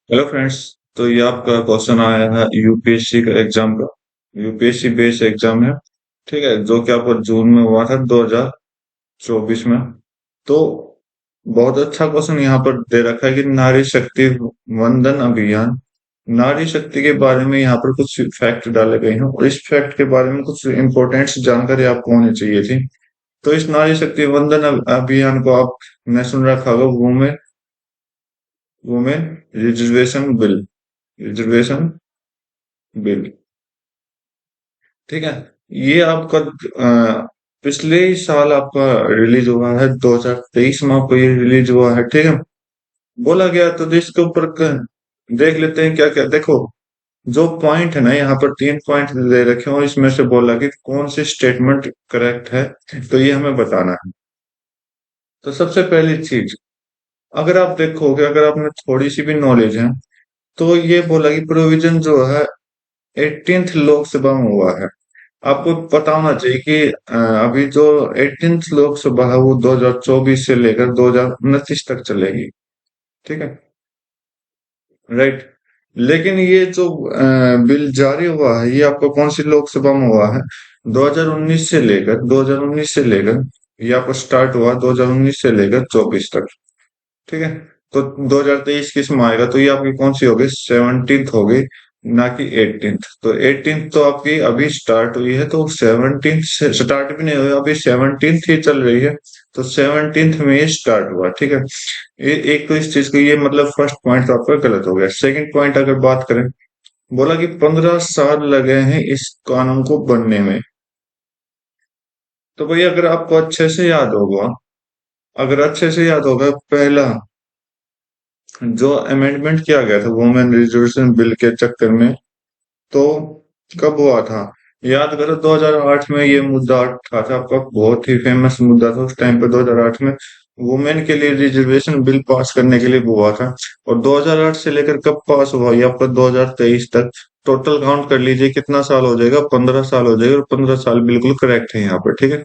Hello friends. तो ये आपका क्वेश्चन आया है यूपीएससी का एग्जाम का। यूपीएससी बेस्ड एग्जाम है। ठीक है, जो कि आपका जून में हुआ था 2024 में। तो बहुत अच्छा क्वेश्चन यहाँ पर दे रखा है कि नारी शक्ति वंदन अभियान। नारी शक्ति के बारे में यहाँ पर कुछ फैक्ट डाले गए हैं और इस फैक्ट के बारे में कुछ इंपॉर्टेंट जानकारी आपको होनी चाहिए थी। तो इस नारी शक्ति वंदन अभियान को आपने सुन रखा होगा, women women reservation bill. Reservation bill. ठीक है। ये आपका पिछले ही साल आपका रिलीज हुआ है, 2023 में आपको ये रिलीज हुआ है। ठीक है। बोला गया तो इसके ऊपर देख लेते हैं क्या क्या। देखो, जो पॉइंट है ना, यहाँ पर 3 पॉइंट दे रखे हैं और इसमें से बोला कि कौन सी स्टेटमेंट करेक्ट है, तो ये हमें बताना है। तो सबसे पहली चीज, अगर आप देखोगे, अगर आपने थोड़ी सी भी नॉलेज है, तो ये बोला कि प्रोविजन जो है 18th लोकसभा में हुआ है। आपको पता होना चाहिए कि अभी जो 18th लोकसभा है वो 2024 से लेकर 2029 तक चलेगी। ठीक है। राइट। लेकिन ये जो बिल जारी हुआ है, ये आपको कौन सी लोकसभा में हुआ है? 2019 से लेकर ये आपको स्टार्ट हुआ 2019 से लेकर 24 तक। ठीक है। तो 2023 किस में आएगा? तो ये आपकी कौन सी होगी? 17th होगी, ना कि 18th। तो 18th तो आपकी अभी स्टार्ट हुई है, तो 17th से स्टार्ट भी नहीं हुई, अभी 17th ही चल रही है। तो 17th में ये स्टार्ट हुआ। ठीक है। एक तो इस चीज को, ये मतलब फर्स्ट पॉइंट तो आपका गलत हो गया। सेकंड पॉइंट अगर बात करें, बोला कि 15 साल लगे हैं इस कानून को बनने में। तो भाई अगर आपको अच्छे से याद होगा, अगर अच्छे से याद होगा, पहला जो अमेंडमेंट किया गया था वुमेन रिजर्वेशन बिल के चक्कर में, तो कब हुआ था? याद करो, 2008 में ये मुद्दा उठा था आपका, बहुत ही फेमस मुद्दा था उस टाइम पे। 2008 में वुमेन के लिए रिजर्वेशन बिल पास करने के लिए हुआ था। और 2008 से लेकर कब पास हुआ ये आपका? 2023 तक। टोटल काउंट कर लीजिए कितना साल हो जाएगा? 15 साल हो जाएगा। और 15 साल बिल्कुल करेक्ट है यहाँ पर। ठीक है।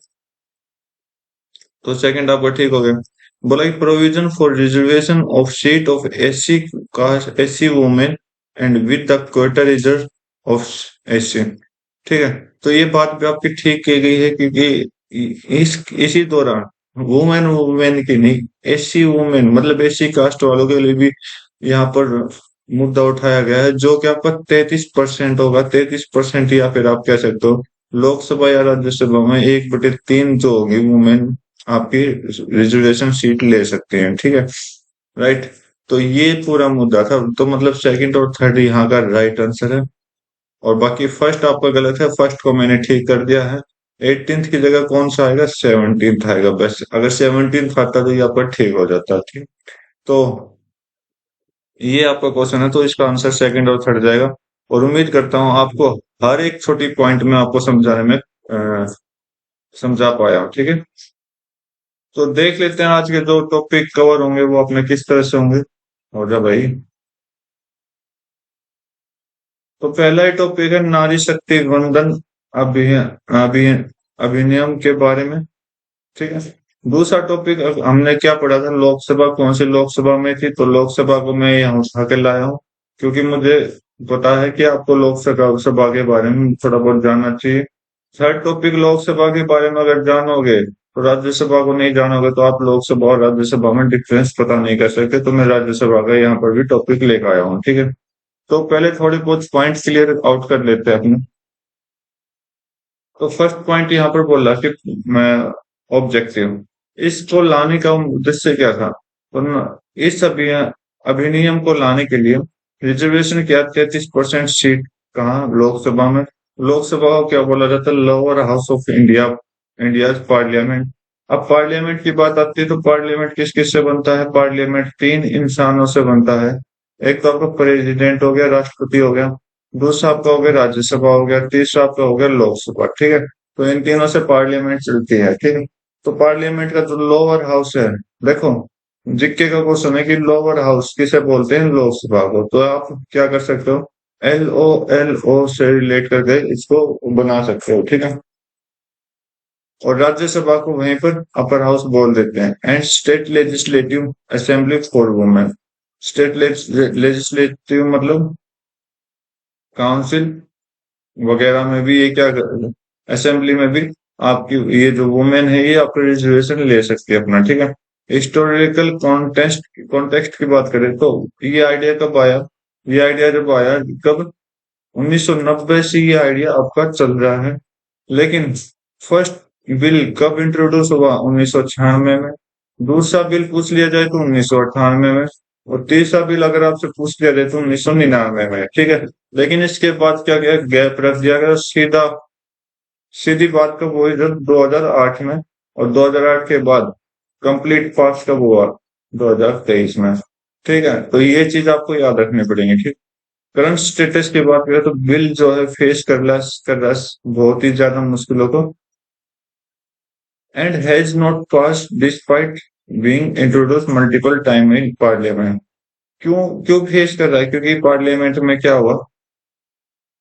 तो सेकंड आपका ठीक हो गया। बोला कि provision for reservation of seat of SC caste, SC women and with the quarter reserve of SC. ठीक है। तो ये बात भी आपकी ठीक की गई है, क्योंकि इस इसी दौरान वुमेन वुमेन की नहीं, एससी वुमेन मतलब एससी कास्ट वालों के लिए भी यहाँ पर मुद्दा उठाया गया है, जो कि आपका 33% होगा। 33%, या फिर आप कह सकते हो लोकसभा या राज्यसभा में 1/3 जो होगी वुमेन आपकी रिजर्वेशन सीट ले सकते हैं। ठीक है। राइट। तो ये पूरा मुद्दा था। तो मतलब सेकंड और थर्ड यहाँ का राइट आंसर है। और बाकी फर्स्ट आपका गलत है, फर्स्ट को मैंने ठीक कर दिया है। 18th की जगह कौन सा आएगा? 17th आएगा। बस अगर 17th आता तो ये आपका ठीक हो जाता। ठीक। तो ये आपका क्वेश्चन है, तो इसका आंसर सेकंड और थर्ड जाएगा। और उम्मीद करता हूँ आपको हर एक छोटी पॉइंट में आपको समझाने में समझा पाया हूँ। ठीक है। तो देख लेते हैं आज के जो टॉपिक कवर होंगे वो अपने किस तरह से होंगे। हो जा भाई। तो पहला ही टॉपिक है नारी शक्ति वंदन अभियान अधिनियम के बारे में। ठीक है। दूसरा टॉपिक हमने क्या पढ़ा था? लोकसभा कौन सी लोकसभा में थी? तो लोकसभा को मैं यहाँ उठा के लाया हूँ, क्योंकि मुझे पता है कि आपको लोकसभा सभा के बारे में थोड़ा बहुत जानना चाहिए। थर्ड टॉपिक, लोकसभा के बारे में अगर जानोगे तो राज्यसभा को नहीं जानोगे, तो आप लोकसभा और राज्यसभा में डिफरेंस पता नहीं कर सकते। तो मैं राज्यसभा का यहाँ पर भी टॉपिक लेकर आया हूँ। ठीक है। तो पहले थोड़े बहुत पॉइंट क्लियर आउट कर लेते हैं अपने। तो फर्स्ट पॉइंट यहाँ पर बोला कि मैं ऑब्जेक्टिव, इसको लाने का उद्देश्य क्या था? इस अधिनियम को लाने के लिए रिजर्वेशन क्या? 33% सीट कहाँ? लोकसभा में। लोकसभा को क्या बोला जाता है? Lower house of India, India parliament. अब पार्लियामेंट की बात आती है, तो पार्लियामेंट किस किस से बनता है? पार्लियामेंट 3 इंसानों से बनता है। एक तो आपका प्रेसिडेंट हो गया, राष्ट्रपति हो गया। दूसरा आपका हो गया राज्यसभा हो गया। तीसरा आपका हो गया लोकसभा। ठीक है। तो इन तीनों से पार्लियामेंट चलती है। ठीक है। तो पार्लियामेंट का जो लोअर हाउस है, देखो जीके का क्वेश्चन है कि लोअर हाउस किसे बोलते हैं? लोकसभा को। तो आप क्या कर सकते हो? LO से रिलेट करके इसको बना सकते हो। ठीक है। और राज्यसभा को वहीं पर अपर हाउस बोल देते हैं। And state legislative assembly for women. State legislative मतलब काउंसिल वगैरह में भी ये क्या, असेंबली में भी आपकी ये जो वुमेन है ये आपका रिजर्वेशन ले सकती है अपना, ठीक है। हिस्टोरिकल कॉन्टेक्स्ट कॉन्टेक्स्ट की बात करें तो ये आइडिया कब आया, ये आइडिया जब आया कब, 1990 से ये आइडिया आपका चल रहा है। लेकिन फर्स्ट बिल कब इंट्रोड्यूस हुआ, 1996 में। दूसरा बिल पूछ लिया जाए तो 1998 में। और तीसरा बिल अगर आपसे पूछ लिया जाए तो 1999 में, ठीक है। लेकिन इसके बाद क्या गया, गैप रख दिया गया, सीधा सीधी बात कब हुई, जब 2008 में। और 2008 के बाद कंप्लीट पास कब हुआ, 2023 में, ठीक है। तो ये चीज आपको याद रखनी पड़ेगी, ठीक। करंट स्टेटस की बात करें तो बिल जो है फेस कर रहा है बहुत ही ज्यादा मुश्किलों को, and has not pass despite being introduce multiple time in parliament. क्यों क्यों फेस कर रहा है, क्योंकि पार्लियामेंट में क्या हुआ,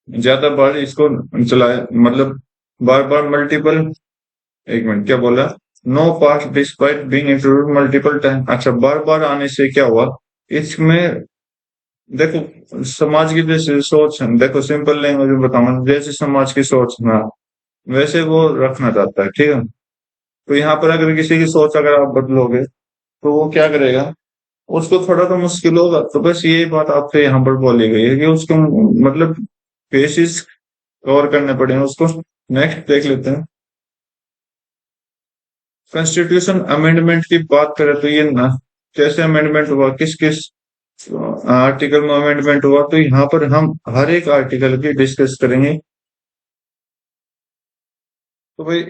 ज्यादा बार इसको चलाया, मतलब बार बार मल्टीपल, एक मिनट क्या बोला, no pass despite being introduce multiple time. अच्छा, बार बार आने से क्या हुआ इसमें, देखो समाज की जैसे सोच है, देखो सिंपल लैंग्वेज में बताऊंगा, जैसे समाज की सोच ना वैसे वो रखना चाहता है, ठीक है। तो यहाँ पर अगर किसी की सोच अगर आप बदलोगे तो वो क्या करेगा, उसको थोड़ा तो मुश्किल होगा। तो बस यही बात आपसे यहाँ पर बोली गई है कि उसको मतलब बेसिस कवर करने पड़ेंगे उसको। नेक्स्ट देख लेते हैं, कॉन्स्टिट्यूशन अमेंडमेंट की बात करें तो ये ना कैसे अमेंडमेंट हुआ, किस किस आर्टिकल में अमेंडमेंट हुआ, तो यहाँ पर हम हर एक आर्टिकल की डिस्कस करेंगे। तो भाई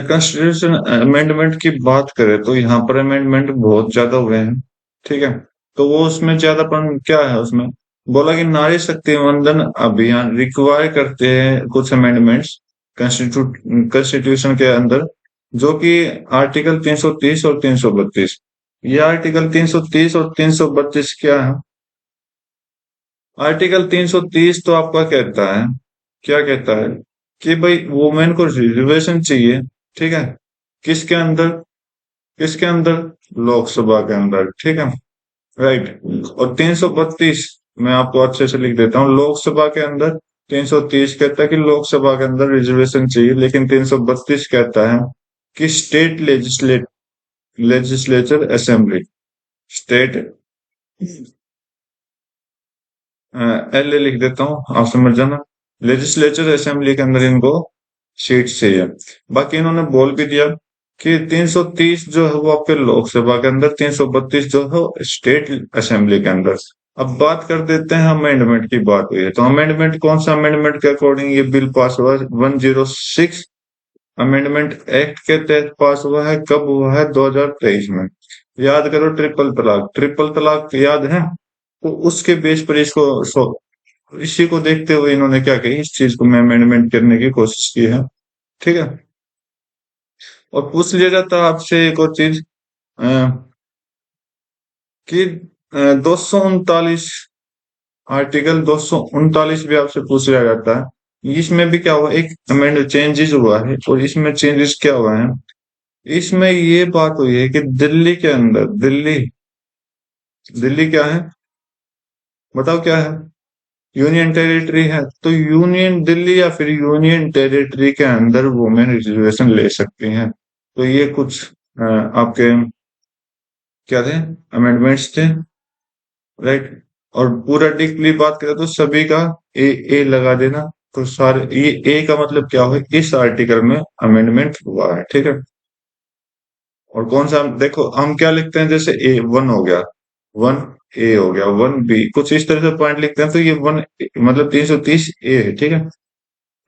कॉन्स्टिट्यूशन अमेंडमेंट की बात करें तो यहाँ पर अमेंडमेंट बहुत ज्यादा हुए हैं, ठीक है। तो वो उसमें ज्यादापन क्या है, उसमें बोला कि नारी शक्ति वंदन अभियान रिक्वायर करते हैं कुछ अमेंडमेंट्स कॉन्स्टिट्यूशन के अंदर, जो कि आर्टिकल 330 और 332। ये आर्टिकल 330 और 332 क्या है, आर्टिकल 330 तो आपका कहता है, क्या कहता है कि भाई वुमेन को रिजर्वेशन चाहिए, ठीक है। किसके अंदर, किसके अंदर, लोकसभा के अंदर, ठीक है, राइट। और 332 मैं आपको अच्छे से लिख देता हूँ, लोकसभा के अंदर 330 कहता है कि लोकसभा के अंदर रिजर्वेशन चाहिए, लेकिन 332 कहता है कि state legislature assembly, state L A लिख देता हूँ आप समझ जाना, लेजिस्लेचर असेंबली के अंदर इनको सीट चाहिए। बाकी इन्होंने बोल भी दिया कि 330 जो है वो आपके लोकसभा के अंदर, 332 जो है स्टेट असेंबली के अंदर। अब बात कर देते हैं अमेंडमेंट की, बात हुई है तो अमेंडमेंट कौन सा अमेंडमेंट के अकॉर्डिंग ये बिल पास हुआ, 106 अमेंडमेंट एक्ट के तहत पास हुआ है, कब हुआ है, 2023 में। याद करो, ट्रिपल तलाक, ट्रिपल तलाक याद है, तो उसके बेस पर इसको इसी को देखते हुए इन्होंने क्या कही, इस चीज को अमेंडमेंट करने की कोशिश की है, ठीक है। और पूछ लिया जाता है आपसे एक और चीज कि 239 आर्टिकल 239 भी आपसे पूछ लिया जाता है, इसमें भी क्या हुआ, एक अमेंड चेंजेस हुआ है। और इसमें चेंजेस क्या हुआ है, इसमें ये बात हुई है कि दिल्ली के अंदर, दिल्ली दिल्ली क्या है, बताओ क्या है, यूनियन टेरिटरी है। तो यूनियन दिल्ली या फिर यूनियन टेरिटरी के अंदर वुमेन रिजर्वेशन ले सकती हैं। तो ये कुछ आपके क्या थे, अमेंडमेंट्स थे, राइट। और पूरा डीपली बात करें तो सभी का ए लगा देना। तो सारे ये ए का मतलब क्या हुआ, इस आर्टिकल में अमेंडमेंट हुआ है, ठीक है। और कौन सा, देखो हम क्या लिखते हैं, जैसे ए वन हो गया, वन ए हो गया, वन बी, कुछ इस तरह से पॉइंट लिखते हैं, तो ये वन मतलब 330 ए है, ठीक है।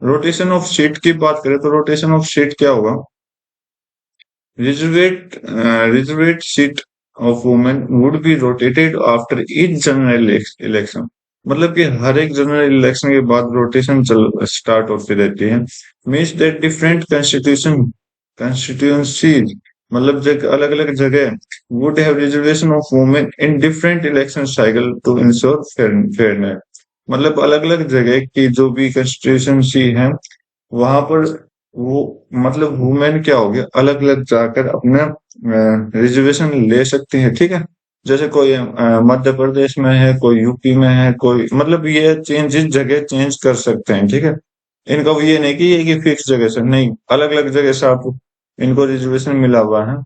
रोटेशन ऑफ सीट की बात करें तो रोटेशन ऑफ सीट क्या होगा, reserved seat of women would be rotated after each general election. मतलब कि हर एक जनरल इलेक्शन के बाद रोटेशन चल स्टार्ट होती रहती है। मीन्स दैट डिफरेंट कंस्टिट्यूंसीज, मतलब जगह अलग अलग जगह would have reservation of women in different election cycle to ensure fairness. मतलब अलग अलग जगह की जो भी कंस्टिट्यूंसी है वहां पर वो मतलब वुमेन क्या हो गया, अलग अलग जाकर अपना रिजर्वेशन ले सकती है, ठीक है। जैसे कोई मध्य प्रदेश में है, कोई यूपी में है, कोई मतलब ये चेंजेस जगह चेंज कर सकते हैं, ठीक है। इनका वो ये नहीं कि ये कि फिक्स जगह से नहीं, अलग अलग जगह से आप इनको रिजर्वेशन मिला हुआ है।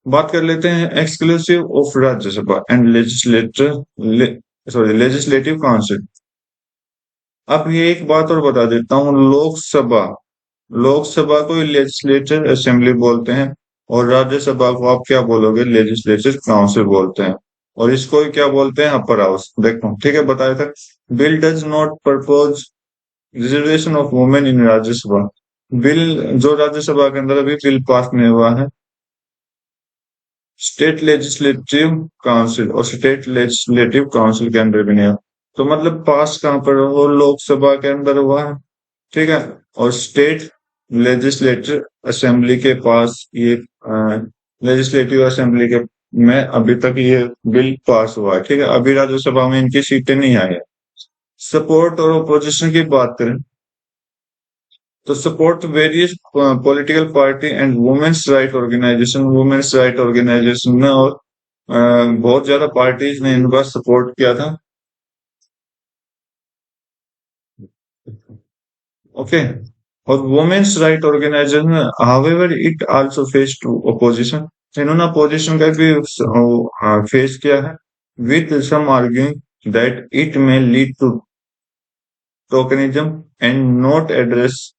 बात कर लेते हैं exclusive of Rajya Sabha and legislative council. अब ये एक बात और बता देता हूँ, लोकसभा लोकसभा को लेजिस्लेटिव असेंबली बोलते हैं, और राज्यसभा को आप क्या बोलोगे, लेजिस्लेटिव काउंसिल बोलते हैं। और इसको ही क्या बोलते हैं, अपर हाउस। देखो ठीक है, बताया था। Bill does not propose reservation of women in Rajya Sabha. Bill जो राज्यसभा के अंदर अभी बिल पास नहीं हुआ है, स्टेट लेजिस्लेटिव काउंसिल और स्टेट लेजिस्लेटिव काउंसिल के अंदर भी नहीं हुआ। तो मतलब पास कहाँ पर हो, लोकसभा के अंदर हुआ है, ठीक है। और स्टेट लेजिस्लेटिव असेंबली के पास ये लेजिस्लेटिव असेंबली के में अभी तक ये बिल पास हुआ है, ठीक है। अभी राज्यसभा में इनकी सीटें नहीं आई है। सपोर्ट और ओपोजिशन की बात करें तो support various political party and women's right organisation, women's right organisation ने और बहुत ज्यादा पार्टीज ने इनका सपोर्ट किया था। ओके। और women's right organisation, however it also face to opposition, इन्होंने अपोजिशन का भी फेस किया है, with some arguing that it may lead to tokenism and not address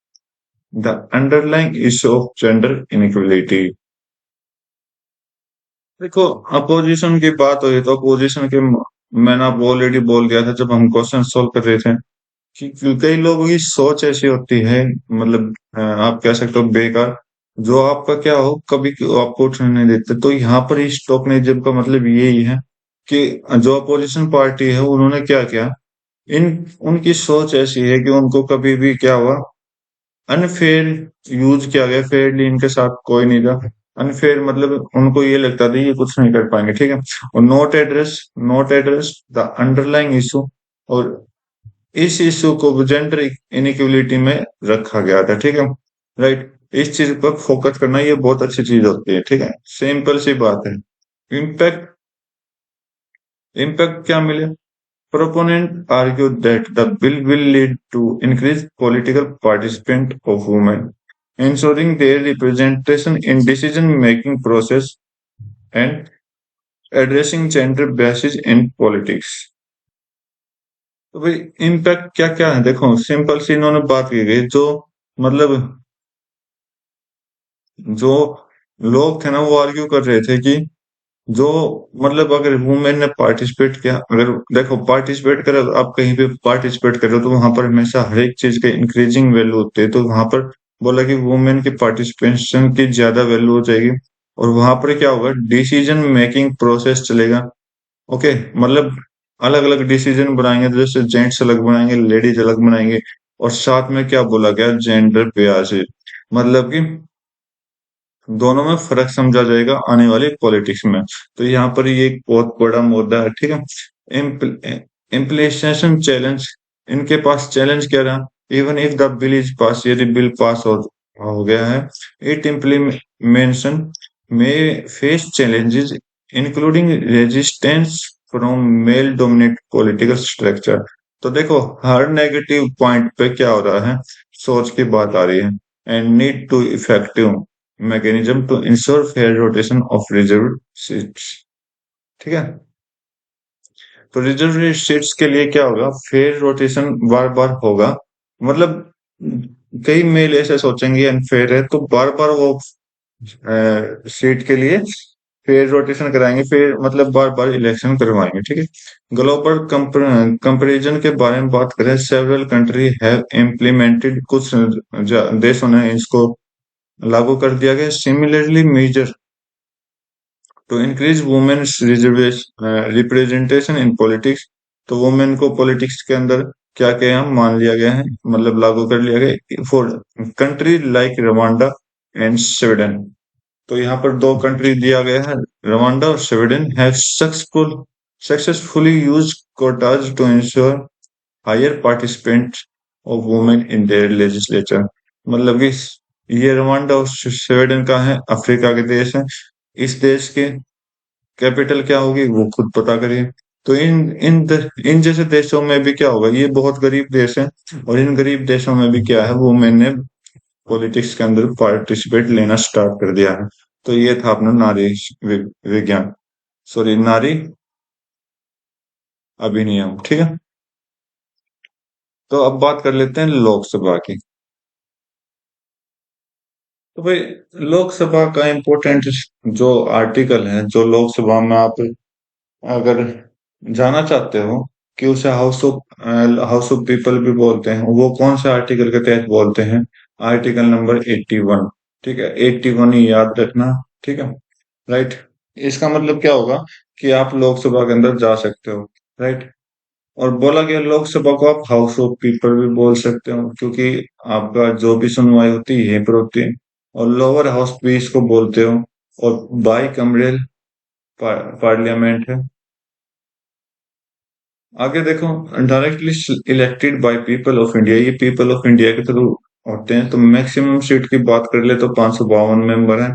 the underlying issue of gender inequality. देखो, opposition की बात हुई तो अपोजिशन के मैंने आपको ऑलरेडी बोल दिया था जब हम क्वेश्चन सोल्व कर रहे थे कि कई लोगों की सोच ऐसी होती है, मतलब आप कह सकते हो बेकार, जो आपका क्या हो कभी आपको उठने नहीं देते। तो यहाँ पर इस टोकनिज्म का मतलब यही है कि जो अपोजिशन पार्टी है उन्होंने क्या किया, इन उनकी सोच ऐसी है कि उनको कभी भी क्या हुआ, अनफेयर यूज किया गया, फेयरली इनके साथ कोई नहीं था। अनफेयर मतलब उनको ये लगता था ये कुछ नहीं कर पाएंगे, ठीक है। और note address the underlying issue, और इस इशू को जेंडर इनइक्वलिटी में रखा गया था, ठीक है। राइट, इस चीज पर फोकस करना ये बहुत अच्छी चीज होती है, ठीक है। सिंपल सी बात है। इम्पैक्ट इम्पैक्ट क्या मिले, proponent argued that the bill will lead to increased political participation of women, ensuring their representation in decision-making process and addressing gender biases in politics। तो भाई इम्पैक्ट क्या क्या है, देखो सिंपल सी इन्होंने बात की गई, जो मतलब जो लोग थे ना वो आर्ग्यू कर रहे थे कि जो मतलब अगर वुमेन ने पार्टिसिपेट किया, अगर देखो पार्टिसिपेट करे, आप कहीं पे पार्टिसिपेट कर रहे हो तो वहां पर हमेशा हर एक चीज के इंक्रीजिंग वैल्यू होती है, तो वहां पर बोला कि वुमेन की पार्टिसिपेशन की ज्यादा वैल्यू हो जाएगी। और वहां पर क्या होगा, डिसीजन मेकिंग प्रोसेस चलेगा। ओके, मतलब अलग अलग डिसीजन बनाएंगे, तो जैसे जेंट्स अलग बनाएंगे, लेडीज अलग बनाएंगे। और साथ में क्या बोला गया, जेंडर बियास, मतलब कि दोनों में फर्क समझा जाएगा आने वाली पॉलिटिक्स में। तो यहाँ पर ये एक बहुत बड़ा मुद्दा है, ठीक है। इम्प्लीमेंटेशन चैलेंज, इनके पास चैलेंज क्या रहा, even if the bill is pass, यदि बिल पास हो गया है, इट इम्प्लीमेंटेशन में face challenges including resistance from male dominate political structure. तो देखो हर नेगेटिव पॉइंट पे क्या हो रहा है, सोच की बात आ रही है। And need to effective mechanism to ensure fair rotation of reserve seats, ठीक है। तो रिजर्व सीट्स के लिए क्या होगा, फेयर रोटेशन बार बार होगा। मतलब कई मेल ऐसे सोचेंगे अनफेयर है, तो बार बार वो सीट के लिए फेयर रोटेशन कराएंगे, फिर मतलब बार बार इलेक्शन करवाएंगे, ठीक है। ग्लोबल कंपैरिजन के बारे में बात करें, सेवरल कंट्री हैव इम्प्लीमेंटेड, कुछ देशों ने इसको लागू कर दिया गया। Similarly measure to increase women's representation in politics, तो वुमेन को पॉलिटिक्स के अंदर क्या क्या मान लिया गया है, मतलब लागू कर लिया गया for country like Rwanda and Sweden. तो यहाँ पर दो कंट्री दिया गया है, रवांडा और Sweden have successfully use quotas to ensure higher participant of women in their legislature. मतलब कि ये रवांडा और स्वीडन का है, अफ्रीका के देश है। इस देश के कैपिटल क्या होगी वो खुद पता करिए। तो इन जैसे देशों में भी क्या होगा, ये बहुत गरीब देश है, और इन गरीब देशों में भी क्या है, वो मैंने पॉलिटिक्स के अंदर पार्टिसिपेट लेना स्टार्ट कर दिया है। तो ये था अपना नारी विज्ञान, सॉरी, नारी अधिनियम, ठीक है। तो अब बात कर लेते हैं लोकसभा की। तो भाई, लोकसभा का इम्पोर्टेंट जो आर्टिकल है, जो लोकसभा में आप अगर जाना चाहते हो कि उसे हाउस ऑफ पीपल भी बोलते हैं, वो कौन से आर्टिकल के तहत बोलते हैं? Article number 81। ठीक है, 81 ही याद रखना। ठीक है, राइट। इसका मतलब क्या होगा कि आप लोकसभा के अंदर जा सकते हो, राइट। और बोला गया लोकसभा को आप हाउस ऑफ पीपल भी बोल सकते हो, क्योंकि आपका जो भी सुनवाई होती है यहीं पर होती है। और लोअर हाउस भी इसको बोलते हो। और बाई कमरेल पार्लियामेंट है। आगे देखो, directly elected by people of India, ये पीपल ऑफ इंडिया के थ्रू होते हैं। तो मैक्सिमम सीट की बात कर ले तो 552 मेंबर हैं।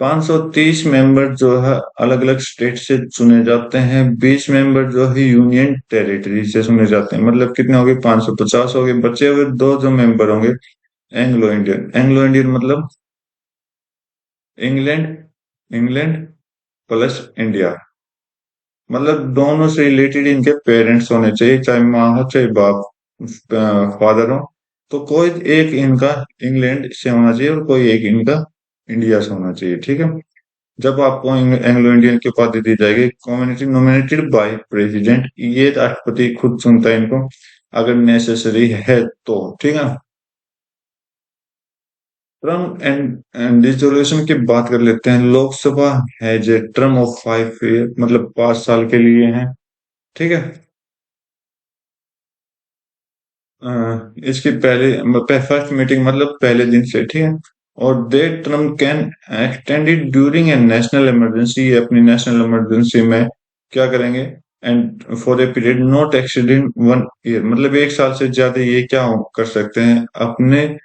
530 मेंबर जो है अलग अलग स्टेट से चुने जाते हैं। 20 मेंबर जो है यूनियन टेरिटरी से चुने जाते हैं। मतलब कितने हो गए? 550 हो गए। बचे हुए दो जो मेंबर होंगे एंग्लो इंडियन। एंग्लो इंडियन मतलब इंग्लैंड, इंग्लैंड प्लस इंडिया। मतलब दोनों से रिलेटेड इनके पेरेंट्स होने चाहिए, चाहे माँ हो चाहे बाप, फादर हो। तो कोई एक इनका इंग्लैंड से होना चाहिए और कोई एक इनका इंडिया से होना चाहिए, ठीक है। जब आपको एंग्लो इंडियन की उपाधि दी जाएगी, कम्युनिटी नॉमिनेटेड बाय प्रेसिडेंट, ये राष्ट्रपति खुद चुनता है इनको, अगर नेसेसरी है तो, ठीक है। टर्म एंड रिजोल्यूशन की बात कर लेते हैं। लोकसभा है जो टर्म ऑफ 5 ईयर, मतलब 5 साल के लिए है, ठीक है। इसकी पहले फर्स्ट मीटिंग मतलब पहले दिन से, ठीक है। और they term can extended during a national emergency, ये अपनी नेशनल इमरजेंसी में क्या करेंगे? And for a period not exceeding 1 year, मतलब 1 साल से ज्यादा ये क्या कर सकते हैं? अपने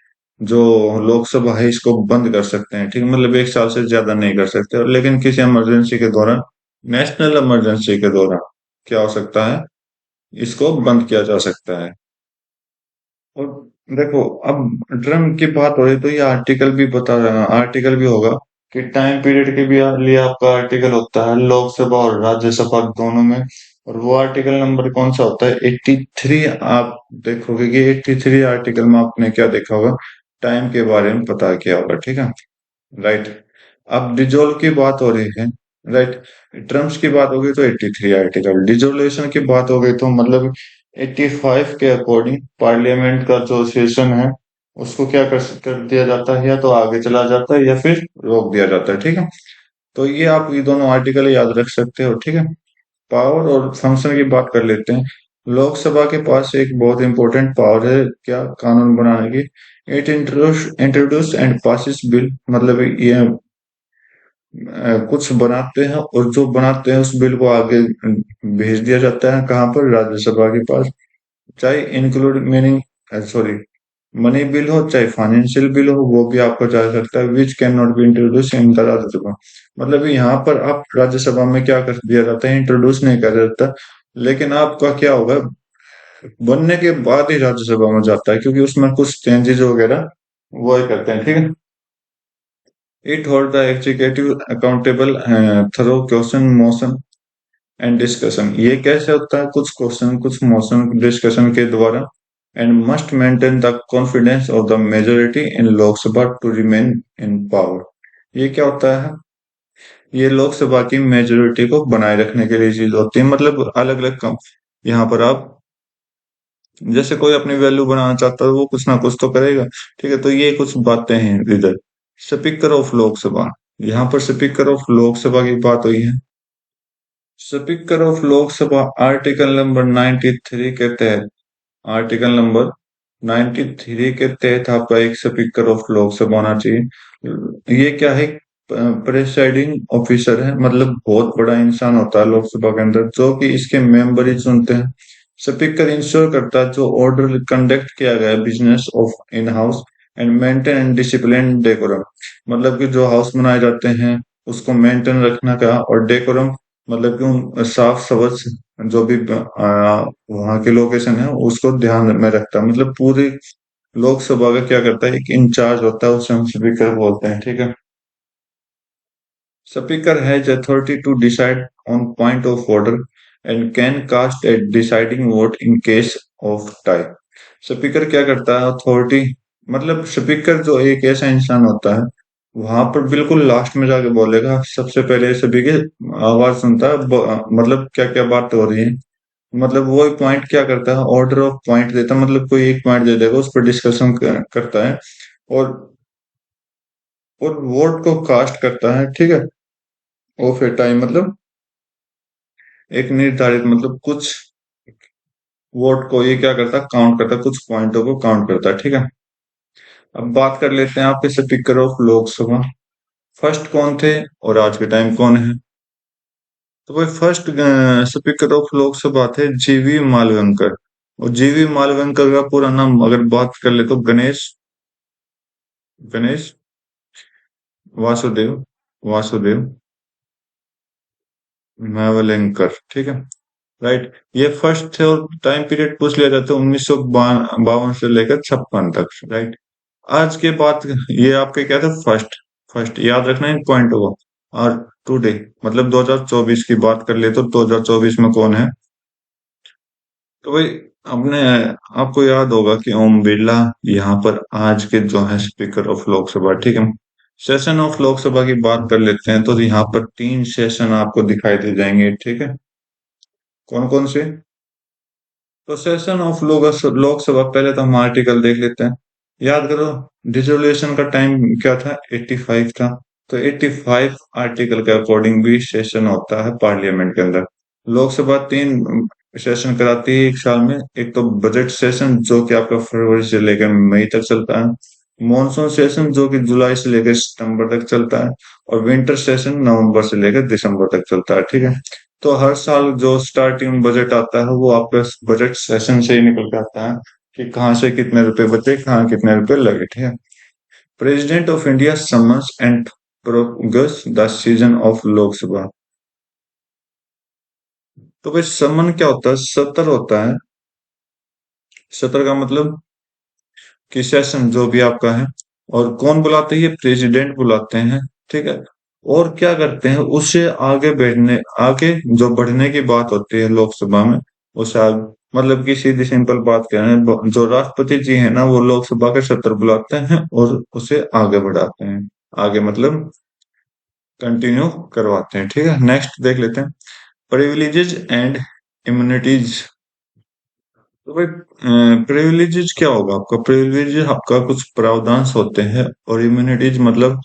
जो लोकसभा है इसको बंद कर सकते हैं, ठीक है। मतलब 1 साल से ज्यादा नहीं कर सकते, और लेकिन किसी इमरजेंसी के दौरान, नेशनल इमरजेंसी के दौरान क्या हो सकता है? इसको बंद किया जा सकता है। और देखो, अब ड्रम की बात हो रही तो ये आर्टिकल भी बता रहा, आर्टिकल भी होगा कि टाइम पीरियड के भी लिए आपका आर्टिकल होता है लोकसभा और राज्यसभा दोनों में। और वो आर्टिकल नंबर कौन सा होता है? 83। आप देखोगे कि 83 आर्टिकल में आपने क्या देखा होगा? टाइम के बारे में पता किया होगा, ठीक है, राइट। अब डिजोल्व की बात हो रही है, राइट। टर्म्स की बात होगी तो 83 आर्टिकल, डिजोल्यूशन की बात हो गई तो मतलब 85 के अकॉर्डिंग पार्लियामेंट का जो सेशन है उसको क्या कर दिया जाता है? या तो आगे चला जाता है या फिर रोक दिया जाता है, ठीक है। तो ये आप ये दोनों आर्टिकल याद रख सकते हो, ठीक है। पावर और फंक्शन की बात कर लेते हैं। लोकसभा के पास एक बहुत इंपॉर्टेंट पावर है, क्या? कानून बनाने की। It introduce and passes bill, मतलब ये कुछ बनाते हैं, और जो बनाते हैं उस बिल को आगे भेज दिया जाता है कहाँ पर? राज्यसभा के पास। चाहे include meaning, sorry, money bill हो चाहे फाइनेंशियल बिल हो, वो भी आपको जा सकता है। Which can not be introduce in the Rajya Sabha, मतलब यहाँ पर आप राज्यसभा में क्या कर दिया जाता है? इंट्रोड्यूस नहीं कर जाता, लेकिन आपका क्या होगा? बनने के बाद ही राज्यसभा में जाता है, क्योंकि उसमें कुछ चेंजेस वगैरह वो ही करते हैं, ठीक है। It hold the executive accountable through question motion and discussion, ये कैसे होता है? कुछ क्वेश्चन कुछ मोशन डिस्कशन के द्वारा। And must maintain the confidence of the majority in Lok Sabha to remain in power, ये क्या होता है? ये लोकसभा की मेजोरिटी को बनाए रखने के लिए चीज होती है। मतलब अलग अलग कम, यहाँ पर आप जैसे कोई अपनी वैल्यू बनाना चाहता है वो कुछ ना कुछ तो करेगा, ठीक है। तो ये कुछ बातें हैं इधर। स्पीकर ऑफ लोकसभा, यहाँ पर स्पीकर ऑफ लोकसभा की बात हुई है। Speaker of Lok Sabha article number 93 के तहत, आर्टिकल नंबर 93 के तहत आपका एक स्पीकर ऑफ लोकसभा होना चाहिए। ये क्या है? प्रेसाइडिंग ऑफिसर है, मतलब बहुत बड़ा इंसान होता है लोकसभा के अंदर, जो कि इसके मेंबर ही चुनते हैं। स्पीकर इंश्योर करता है जो ऑर्डर कंडक्ट किया गया business of in house and maintain and discipline decorum, मतलब कि जो हाउस बनाए जाते हैं उसको मेंटेन रखना का, और डेकोरम मतलब कि साफ स्वच्छ जो भी वहाँ के लोकेशन है उसको ध्यान में रखता है। मतलब पूरी लोकसभा का क्या करता है, एक इंचार्ज होता है, उसे हम स्पीकर बोलते हैं, ठीक है। Speaker has authority to decide on point of order and can cast a deciding vote in case of tie. Speaker क्या करता है, अथॉरिटी मतलब स्पीकर जो एक ऐसा इंसान होता है, वहां पर बिल्कुल लास्ट में जाके बोलेगा, सबसे पहले सभी की आवाज सुनता है, मतलब क्या क्या बात हो रही है, मतलब वो पॉइंट क्या करता है, ऑर्डर ऑफ पॉइंट देता है, मतलब कोई एक पॉइंट दे देगा, उस पर डिस्कशन करता है, और और वोट को कास्ट करता है, ठीक है। और फिर टाइम मतलब एक निर्धारित मतलब कुछ वोट को ये क्या करता है, काउंट करता है, कुछ पॉइंटों को काउंट करता है, ठीक है। अब बात कर लेते हैं आपके स्पीकर ऑफ लोकसभा। फर्स्ट कौन थे और आज के टाइम कौन है। तो भाई फर्स्ट स्पीकर ऑफ लोकसभा थे जीवी मालवंकर। और जीवी मालवंकर का पूरा नाम अगर बात कर ले तो गणेश गणेश वासुदेव वासुदेव मावलंकर, ठीक है। राइट, ये फर्स्ट थे, और टाइम पीरियड पूछ लिया जाता है 1952 से लेकर 56 तक, राइट। आज के बाद ये आपके क्या था, फर्स्ट फर्स्ट याद रखना इन पॉइंट को। और टुडे मतलब 2024 की बात कर ले तो 2024 में कौन है। तो भाई अपने आपको याद होगा कि ओम बिरला यहाँ पर आज के जो है स्पीकर ऑफ लोकसभा, ठीक है। सेशन ऑफ लोकसभा की बात कर लेते हैं, तो यहाँ पर 3 सेशन आपको दिखाई दे जाएंगे, ठीक है। कौन कौन से। तो सेशन ऑफ लोकसभा पहले तो हम आर्टिकल देख लेते हैं। याद करो, डिसोल्यूशन का टाइम क्या था, 85 था। तो 85 आर्टिकल के अकॉर्डिंग भी सेशन होता है पार्लियामेंट के अंदर। लोकसभा 3 सेशन कराती है एक साल में। एक तो बजट सेशन जो कि आपका फरवरी से लेकर मई तक चलता है। मॉनसून सेशन जो कि जुलाई से लेकर सितंबर तक चलता है। और विंटर सेशन नवंबर से लेकर दिसंबर तक चलता है, ठीक है। तो हर साल जो स्टार्टिंग बजट आता है वो आपका बजट सेशन से ही निकल के आता है, कि कहाँ से कितने रुपए बचे, कहाँ कितने रुपए लगे, ठीक है। President of India summons and prorogues the session of Lok Sabha. तो भाई समन क्या होता है, सत्र होता है। सत्र का मतलब कि सेशन जो भी आपका है। और कौन बुलाते हैं, ये प्रेसिडेंट बुलाते हैं, ठीक है। और क्या करते हैं, उससे आगे बढ़ने, आगे जो बढ़ने की बात होती है लोकसभा में, उससे आगे मतलब कि सीधी सिंपल बात कह रहे हैं, जो राष्ट्रपति जी है ना, वो लोकसभा के सत्र बुलाते हैं और उसे आगे बढ़ाते हैं। आगे मतलब कंटिन्यू करवाते हैं, ठीक है। नेक्स्ट देख लेते हैं, प्रिविलेजेस एंड इम्यूनिटीज। तो भाई प्रिविलेजेस क्या होगा आपका, प्रिविलेजेस आपका कुछ प्रावधान होते हैं, और इम्यूनिटीज मतलब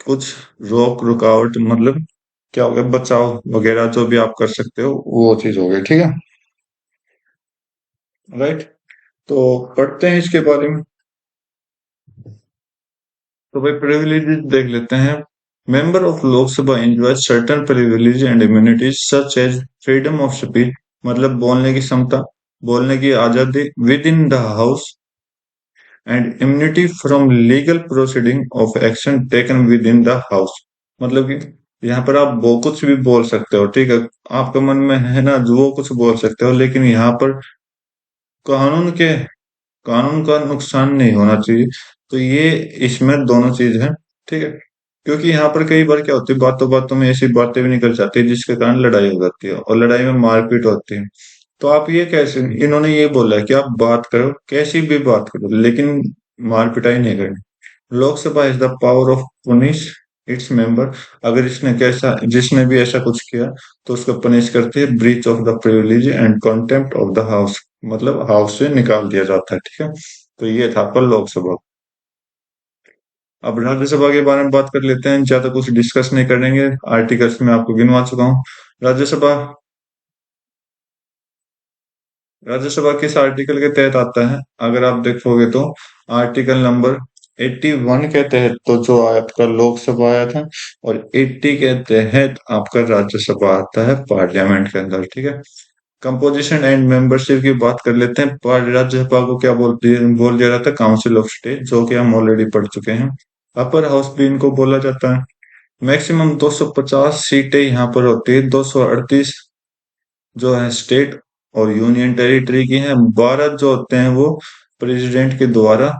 कुछ रोक रुकावट, मतलब क्या हो गया, बचाव वगैरह जो भी आप कर सकते हो वो चीज हो गई, ठीक है। राइट, तो पढ़ते हैं इसके बारे में। तो भाई प्रिविलेजेस देख लेते हैं। Member of Lok Sabha enjoy certain privilege and immunities such as freedom of speech, मतलब बोलने की क्षमता, बोलने की आजादी within the house, and immunity from legal proceeding of action taken within the house. मतलब कि यहाँ पर आप वो कुछ भी बोल सकते हो, ठीक है। आपके मन में है ना, जो वो कुछ बोल सकते हो, लेकिन यहाँ पर कानून के कानून का नुकसान नहीं होना चाहिए। तो ये इसमें दोनों चीज है, ठीक है। क्योंकि यहाँ पर कई बार क्या होती है, बातों बातों में ऐसी बातें भी निकल जाती है जिसके कारण लड़ाई हो जाती है, और लड़ाई में मारपीट होती है। तो आप ये कैसे, इन्होंने ये बोला है कि आप बात करो, कैसी भी बात करो, लेकिन मार पिटाई नहीं करनी। Lok Sabha is the power of punish its member. अगर इसने कैसा, जिसने भी ऐसा कुछ किया तो उसको पनिश करती है, breach of the privilege and contempt of the house, मतलब हाउस से निकाल दिया जाता है, ठीक है। तो ये था पर लोकसभा। अब राज्यसभा के बारे में बात कर लेते हैं, ज्यादा कुछ डिस्कस नहीं करेंगे, आर्टिकल्स में आपको गिनवा चुका हूँ। राज्यसभा राज्यसभा किस आर्टिकल के तहत आता है, अगर आप देखोगे तो आर्टिकल नंबर 81 के तहत तो जो आपका लोकसभा आया था, और 80 के तहत आपका राज्यसभा आता है पार्लियामेंट के अंदर, ठीक है। कंपोजिशन एंड मेंबरशिप की बात कर लेते हैं। राज्यसभा को क्या बोल दिया जाता है, काउंसिल ऑफ स्टेट, जो कि हम ऑलरेडी पढ़ चुके हैं। अपर हाउस भी इनको बोला जाता है। मैक्सिमम 250 सीटें यहाँ पर होती है, 238 जो है स्टेट और यूनियन टेरिटरी की हैं, 12 जो होते हैं वो प्रेसिडेंट के द्वारा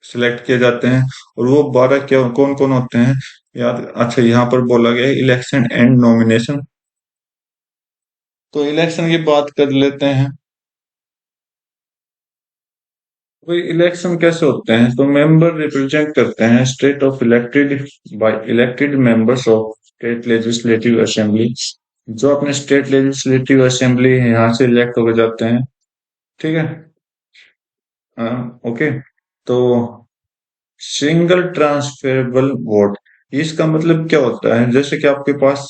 सिलेक्ट किए जाते हैं। और वो 12 क्या कौन कौन होते हैं याद, अच्छा यहाँ पर बोला गया है इलेक्शन एंड नॉमिनेशन। तो इलेक्शन की बात कर लेते हैं। तो इलेक्शन कैसे होते हैं, तो मेंबर रिप्रेजेंट करते हैं state of elected by elected members of state legislative assembly, जो अपने स्टेट लेजिस्लेटिव असेंबली है यहाँ से इलेक्ट होकर जाते हैं। ठीक है। ओके। तो सिंगल ट्रांसफरेबल वोट, इसका मतलब क्या होता है, जैसे कि आपके पास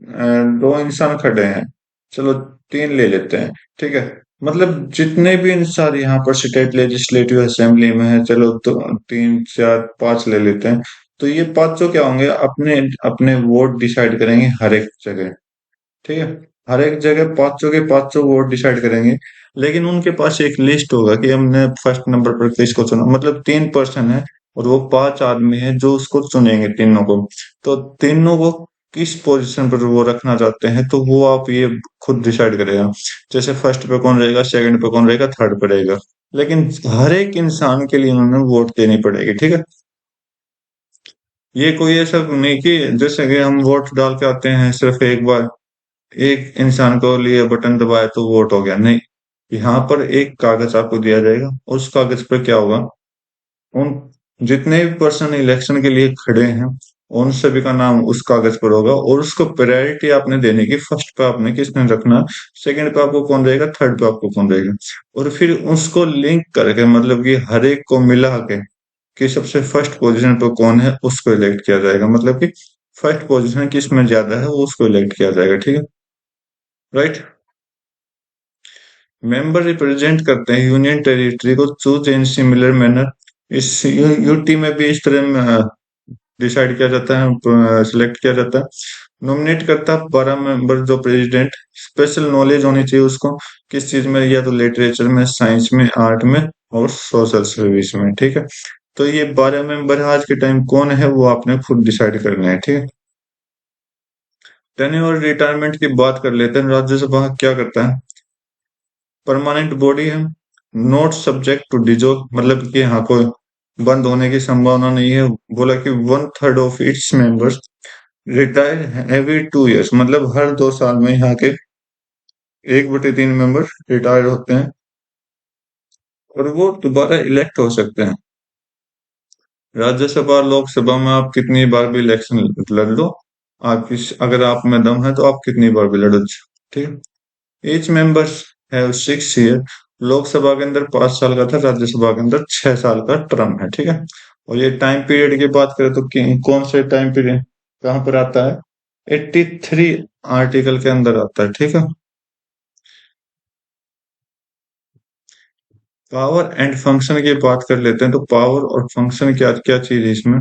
दो इंसान खड़े हैं, चलो तीन ले लेते हैं। ठीक है। मतलब जितने भी इंसान यहाँ पर स्टेट लेजिस्लेटिव असेंबली में है, चलो तो तीन चार पांच ले लेते हैं। तो ये पांचों क्या होंगे, अपने अपने वोट डिसाइड करेंगे हर एक जगह। ठीक है। हर एक जगह पांचों के पांचों वोट डिसाइड करेंगे। लेकिन उनके पास एक लिस्ट होगा कि हमने फर्स्ट नंबर पर किसको चुना, मतलब तीन पर्सन है और वो पांच आदमी है जो उसको चुनेंगे तीनों को। तो तीनों को किस पोजीशन पर वो रखना चाहते हैं, तो वो आप ये खुद डिसाइड करेगा। जैसे फर्स्ट पे कौन रहेगा, सेकंड पे कौन रहेगा, थर्ड पे रहेगा। लेकिन हर एक इंसान के लिए उन्होंने वोट देनी पड़ेगी। ठीक है। ये कोई ऐसा नहीं कि जैसे कि हम वोट डाल के आते हैं सिर्फ एक बार, एक इंसान को लिए बटन दबाया तो वोट हो गया, नहीं। यहाँ पर एक कागज आपको दिया जाएगा, उस कागज पर क्या होगा, उन जितने भी पर्सन इलेक्शन के लिए खड़े हैं उन सभी का नाम उस कागज पर होगा, और उसको प्रायोरिटी आपने देने की, फर्स्ट पे आपने किसने रखना, सेकंड पे आपको कौन रहेगा, थर्ड पे आपको कौन रहेगा। और फिर उसको लिंक करके, मतलब कि हर एक को मिला के कि सबसे फर्स्ट पोजीशन पे कौन है उसको इलेक्ट किया जाएगा, मतलब कि फर्स्ट पोजीशन किस में ज्यादा है वो उसको इलेक्ट किया जाएगा। ठीक है। राइट। मेंबर रिप्रेजेंट करते हैं यूनियन टेरिटरी को चूज इन सिमिलर मैनर। इस यूटी में भी इस तरह डिसाइड किया जाता है, सिलेक्ट किया जाता है। नॉमिनेट करता है 12 मेंबर जो प्रेसिडेंट, स्पेशल नॉलेज होनी चाहिए उसको किस चीज में, या तो लिटरेचर में, साइंस में, आर्ट में और सोशल सर्विस में। ठीक है। तो ये 12 मेंबर आज के टाइम कौन है वो आपने खुद डिसाइड करना है। ठीक है। टेन्योर और रिटायरमेंट की बात कर लेते हैं। राज्यसभा क्या करता है, परमानेंट बॉडी है, नॉट सब्जेक्ट टू डिजोल्व, मतलब कि यहाँ कोई बंद होने की संभावना नहीं है। बोला कि 1/3 of its members retire every 2 years, मतलब हर 2 साल में यहाँ के 1/3 मेंबर रिटायर होते हैं और वो दोबारा इलेक्ट हो सकते हैं। राज्यसभा और लोकसभा में आप कितनी बार भी इलेक्शन लड़ लो, आपकी अगर आप में दम है तो आप कितनी बार भी लड़ो। ठीक है। Each members have 6 year, Lok Sabha के अंदर 5 साल का था, राज्यसभा के अंदर 6 साल का टर्म है। ठीक है। और ये टाइम पीरियड की बात करें तो कौन से टाइम पीरियड कहाँ पर आता है, 83 आर्टिकल के अंदर आता है। ठीक है। पावर एंड फंक्शन की बात कर लेते हैं। तो पावर और फंक्शन क्या क्या चीज है इसमें।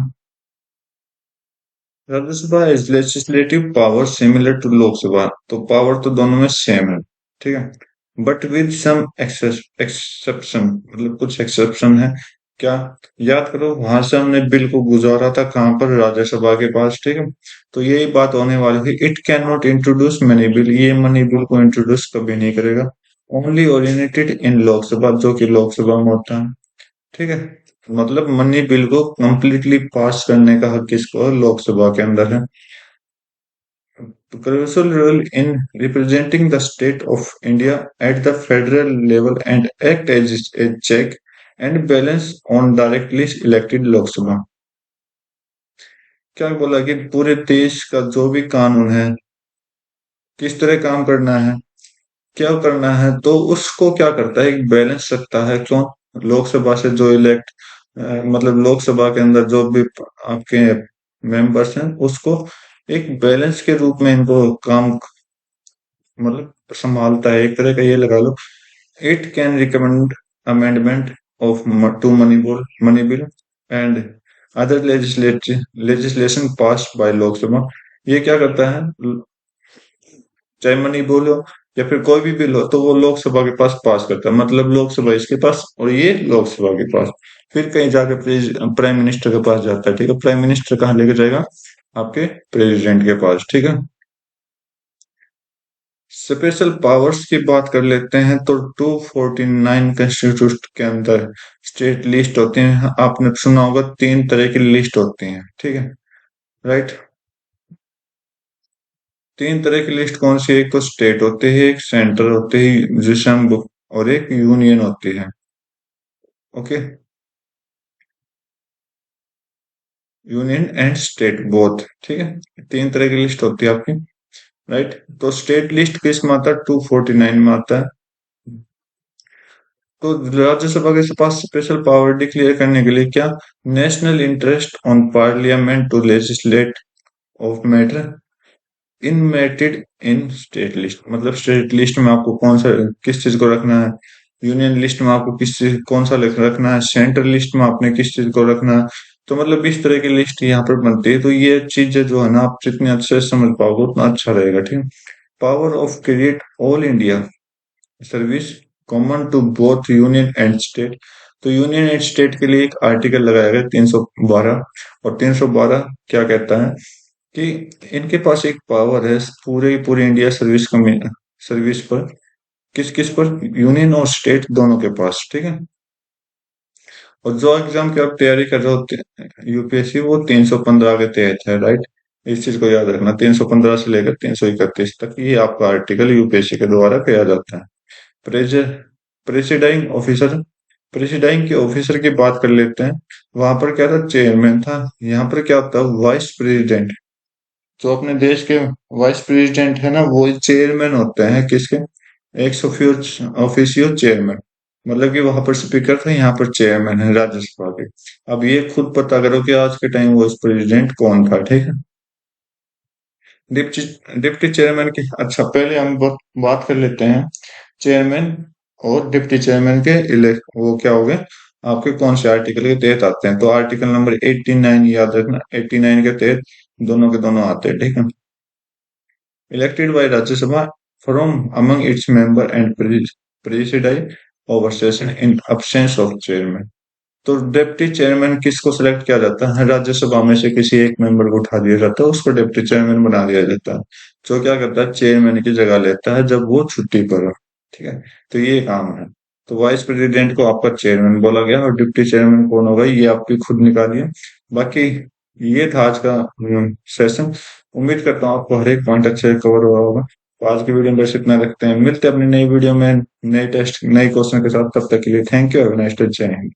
Rajya Sabha is legislative power similar to Lok Sabha, तो पावर तो दोनों में सेम है। ठीक है। बट विद सम एक्सेप्शन, मतलब कुछ एक्सेप्शन है। क्या, याद करो वहां से हमने बिल को गुजारा था कहां पर, राज्यसभा के पास। ठीक है। तो यही बात होने वाली थी, it can not introduce money bill, ये मनी बिल को इंट्रोड्यूस कभी नहीं करेगा। ओनली ओरिजिनेटेड इन लोकसभा, जो कि लोकसभा में होता है। ठीक है। मतलब मनी बिल को कंप्लीटली पास करने का हक किसको है, लोकसभा के अंदर है। Crucial role in representing the state of India at the federal level and act as a check and balance on directly elected Lok Sabha। क्या बोला कि पूरे देश का जो भी कानून है, किस तरह काम करना है, क्या करना है, तो उसको क्या करता है, एक बैलेंस रखता है। क्यों, लोकसभा से जो इलेक्ट, मतलब लोकसभा के अंदर जो भी आपके मेंबर्स हैं उसको एक बैलेंस के रूप में इनको काम, मतलब संभालता है, एक तरह का ये लगा लो। It can recommend amendment of to money bill and other legislation pass by Lok Sabha. ये क्या करता है, चाहे मनी बिल हो या फिर कोई भी बिल हो, तो वो लोकसभा के पास पास करता है, मतलब लोकसभा इसके पास और ये लोकसभा के पास। फिर कहीं जाके प्राइम मिनिस्टर के पास जाता है। ठीक है। प्राइम मिनिस्टर कहाँ लेके जाएगा, आपके प्रेसिडेंट के पास, ठीक है। स्पेशल पावर्स की बात कर लेते हैं तो 249 कॉन्स्टिट्यूशन के अंदर स्टेट लिस्ट होती हैं। आपने सुना होगा 3 तरह की लिस्ट होती हैं, ठीक है, राइट। 3 तरह की लिस्ट कौन सी है? एक तो स्टेट होते हैं, एक सेंटर होते हैं जिसे हम और एक यूनियन होती है। Okay, union and state both, ठीक है। 3 तरह की लिस्ट होती है आपकी, राइट। तो स्टेट लिस्ट किस में आता है? 249 में आता है। तो राज्यसभा के पास स्पेशल पावर डिक्लेयर करने के लिए क्या? National interest on parliament to legislate of matter enumerated in state list. मतलब स्टेट लिस्ट में आपको कौन सा किस चीज को रखना है, यूनियन लिस्ट में आपको किस चीज कौन सा रखना है, सेंट्रल लिस्ट में आपने किस चीज को रखना है। तो मतलब इस तरह की लिस्ट यहाँ पर बनती है। तो ये चीजें जो है ना, आप जितने अच्छे से समझ पाओगे उतना अच्छा रहेगा, ठीक है। Power of create all India service common to both union and state. तो यूनियन एंड स्टेट के लिए एक आर्टिकल लगाया गया 312। और 312 क्या कहता है कि इनके पास एक पावर है पूरे पूरे इंडिया सर्विस सर्विस पर, किस किस पर? यूनियन और स्टेट दोनों के पास, ठीक है। और जो एग्जाम की आप तैयारी कर रहे होते हैं यूपीएससी, वो 315 के तहत है, राइट। इस चीज को याद रखना, 315 से लेकर 331 तक ये आपका आर्टिकल यूपीएससी के द्वारा किया जाता है। प्रेज प्रेसिडाइंग ऑफिसर, प्रेसिडाइंग के ऑफिसर की बात कर लेते हैं। वहां पर क्या था? चेयरमैन था। यहाँ पर क्या होता है? Vice president. जो अपने देश के वाइस प्रेसिडेंट है ना, वो चेयरमैन होते हैं किसके? Ex officio chairman. मतलब कि वहां पर स्पीकर था, यहाँ पर चेयरमैन है राज्यसभा के। अब ये खुद पता करो कि आज के टाइम वाइस प्रेसिडेंट कौन था, ठीक है। डिप्टी डिप्टी चेयरमैन की, अच्छा पहले हम बात कर लेते हैं चेयरमैन और डिप्टी चेयरमैन के इलेक्ट वो क्या हो गए आपके, कौन से आर्टिकल के तहत आते हैं। तो आर्टिकल नंबर 89 याद रखना, 89 के तहत दोनों के दोनों आते हैं, ठीक है। Elected by Rajya Sabha from among its member and preside over session in absence of chairman। तो डिप्टी चेयरमैन किसको सिलेक्ट किया जाता है? राज्यसभा में से किसी एक मेंबर को उठा दिया जाता है, उसको डिप्टी चेयरमैन बना दिया जाता है। जो क्या करता है? चेयरमैन की जगह लेता है जब वो छुट्टी पर हो, ठीक है। तो ये काम है। तो वाइस प्रेसिडेंट को आपका चेयरमैन बोला गया और डिप्टी चेयरमैन कौन होगा ये आप भी खुद निकालिए। बाकी ये था आज का सेशन। उम्मीद करता हूँ आपको हर एक पॉइंट अच्छे से कवर हुआ होगा। तो आज की वीडियो में बस इतना रखते हैं, मिलते हैं अपनी नई वीडियो में नए टेस्ट नए क्वेश्चन के साथ। तब तक के लिए thank you, have a nice day, जय हिंद।